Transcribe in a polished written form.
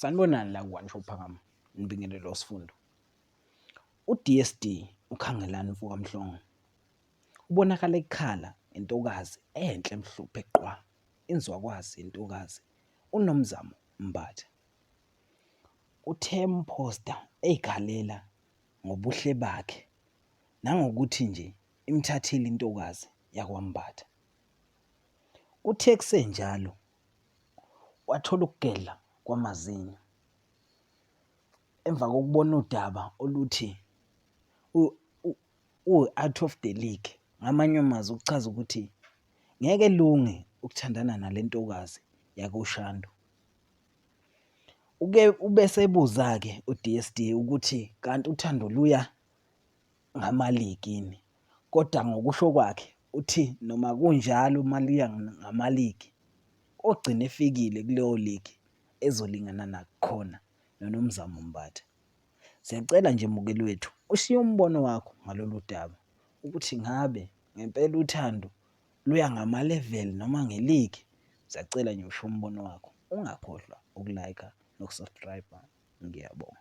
Sanibonani la ku-One Shop Phakama, nibingelele sifundo. uDsD ukhangelani mfuka mhlongo. Ubonakala ekhala intokazi enhle mhlophe qwa. Inzwakwazi intokazi uNomzamo Mbatha. Uthe poster eyikhalela ngobuhle bakhe nangokuthi nje imthathile intokazi yakwaMbatha. Uthe kusenjalo wathola ukugedla kwamazinyo emva kokubona udaba oluthi out of the league, ngamanye amazwi ukuchaza ukuthi ngeke lunge ukuthandana nalentokazi yakoShando. Ubese ebuza-ke uDsD ukuthi kanti uthando luya ngamaligi, kodwa ngokusho kwakhe uthi noma kunjalo maliya ngamaligi, ogcina efikile kuleyo ligi ezolingana nakukhona noNomzamo Mbatha. Siyacela nje mukeli wethu ushiye umbono wakho ngalolu daba ukuthi ngabe ngempela uthando luya ngama-level noma ngeligi. Siyacela nje ushiye umbono wakho, ungakhohlwa ukulike nokusubscribe. Ngiyabonga.